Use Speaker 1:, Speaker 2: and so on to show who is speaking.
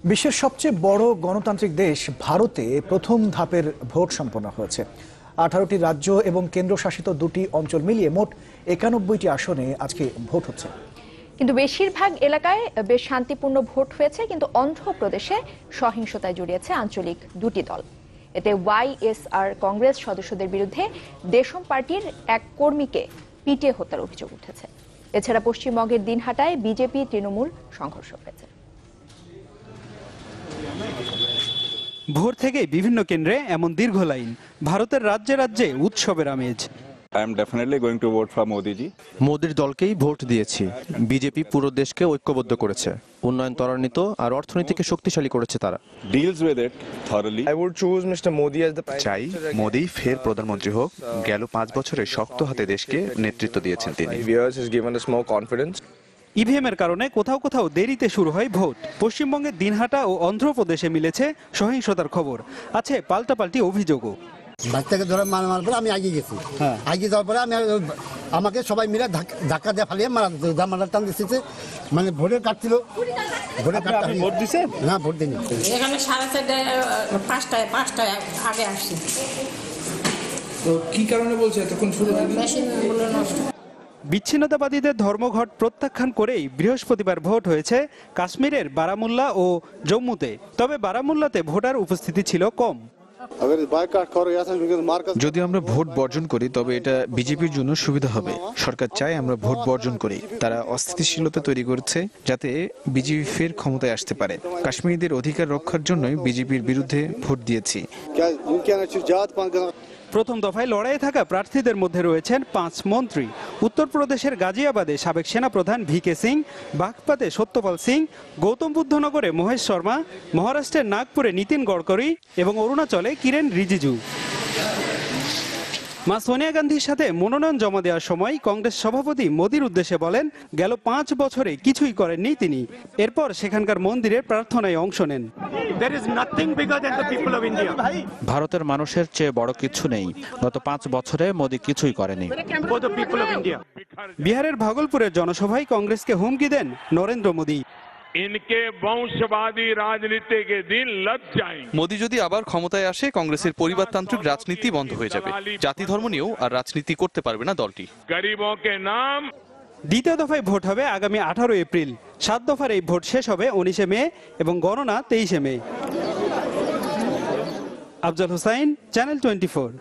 Speaker 1: বিশ্বের সবচেয়ে বড় গণতান্ত্রিক দেশ ভারতে প্রথম ধাপের ভোট সম্পন্ন হয়েছে। 18টি রাজ্য এবং কেন্দ্রশাসিত 2টি অঞ্চল মিলিয়ে মোট 91টি আসনে আজকে ভোট হচ্ছে।
Speaker 2: কিন্তু বেশিরভাগ এলাকায় বেশ শান্তিপূর্ণ ভোট হয়েছে, কিন্তু অন্ধ্রপ্রদেশে সহিংসতায় জড়িয়েছে আঞ্চলিক 2টি দল। এতে ওয়াইএসআর কংগ্রেস সদস্যদের বিরুদ্ধে দেশম পার্টির এক কর্মীকে পিটিয়ে হত্যার অভিযোগ উঠেছে। এছাড়া পশ্চিমবঙ্গের দিনহাটায় বিজেপি তৃণমূল সংঘর্ষ হয়েছে।
Speaker 3: ভোর থেকে বিভিন্ন কেন্দ্রে এমন দীর্ঘ লাইন, ভারতের রাজ্যে রাজ্যে উৎসবের আমেজ।
Speaker 4: I am definitely going to vote for Modi ji.
Speaker 5: মোদির দলকেই ভোট দিয়েছি। বিজেপি পুরো দেশকে ঐক্যবদ্ধ করেছে, উন্নয়ন ত্বরান্বিত আর অর্থনীতিকে শক্তিশালী করেছে তারা।
Speaker 4: Deals with it thoroughly.
Speaker 6: I would choose Mr. Modi as the prime
Speaker 7: চাই
Speaker 6: minister.
Speaker 7: মোদি ফের প্রধানমন্ত্রী হোক। গেল 5 বছরে শক্ত হাতে দেশকে নেতৃত্ব দিয়েছেন তিনি।
Speaker 6: 5 years has given us more confidence.
Speaker 3: ইভিএমের কারণে কোথাও কোথাও দেরিতে শুরু হয় ভোট। পশ্চিমবঙ্গের দিনহাটা ও অন্ধ্রপ্রদেশে মিলেছে সহিংসতার খবর, আছে পাল্টাপাল্টি অভিযোগও।
Speaker 8: বাচ্চাকে ধরে মারার পরে আমি আগিয়ে গেছি। আগিয়ে যাওয়ার পরে আমাকে সবাই মিলে ধাক্কা দিয়ে ফালিয়ে মারার টান দিচ্ছে। মানে ভোটের কার্ড ছিল, ভোটের কার্ড ভোট দিছে না, ভোট দিইনি।
Speaker 9: এখানে 4:30 5টায় আগে আসছি।
Speaker 10: তো কি কারণে বলছে এতক্ষণ শুরু হয়নি?
Speaker 9: মেশিনগুলো নষ্ট।
Speaker 3: বিচ্ছিন্নতাবাদীদের ধর্মঘট প্রত্যাখ্যান করেই বৃহস্পতিবার ভোট হয়েছে কাশ্মীরের বারামুল্লা ও জম্মুতে। তবে বারামুল্লাতে ভোটার উপস্থিতি ছিল কম।
Speaker 7: যদি আমরা ভোট বর্জন করি তবে এটা বিজেপির জন্য সুবিধা হবে। সরকার চায় আমরা ভোট বর্জন করি। তারা অস্থিতিশীলতা তৈরি করছে যাতে বিজেপি ফের ক্ষমতায় আসতে পারে। কাশ্মীরিদের অধিকার রক্ষার জন্যই বিজেপির বিরুদ্ধে ভোট দিয়েছি।
Speaker 3: প্রথম দফায় লড়াইয়ে থাকা প্রার্থীদের মধ্যে রয়েছেন 5 মন্ত্রী। উত্তরপ্রদেশের গাজিয়াবাদে সাবেক সেনাপ্রধান ভিকে সিং, বাগপাতে সত্যপাল সিং, গৌতম বুদ্ধনগরে মহেশ শর্মা, মহারাষ্ট্রের নাগপুরে নীতিন গডকরি এবং অরুণাচলে কিরেন রিজিজু। মা সোনিয়া গান্ধীর সাথে মনোনয়ন জমা দেওয়ার সময় কংগ্রেস সভাপতি মোদির উদ্দেশ্যে বলেন, গেল 5 বছরে কিছুই করেননি তিনি। এরপর সেখানকার মন্দিরের প্রার্থনায় অংশ নেন।
Speaker 5: ভারতের মানুষের চেয়ে বড় কিছু নেই। গত 5 বছরে মোদি কিছুই করেনি।
Speaker 3: বিহারের ভাগলপুরের জনসভায় কংগ্রেসকে হুমকি দেন নরেন্দ্র মোদি।
Speaker 11: इनके वंशवादी राजनीति के दिन लग जाएंगे।
Speaker 12: মোদি যদি আবার ক্ষমতায় আসে কংগ্রেসের পরিবারতান্ত্রিক রাজনীতি বন্ধ হয়ে যাবে। জাতি ধর্ম নিয়েও আর রাজনীতি করতে পারবে না দলটি।
Speaker 11: गरीबों के नाम।
Speaker 3: দ্বিতীয় দফায় ভোট হবে আগামী 18 এপ্রিল। 7 দফার এই ভোট শেষ হবে 19 মে এবং গণনা 23 মে। আফজাল হোসাইন, চ্যানেল 24।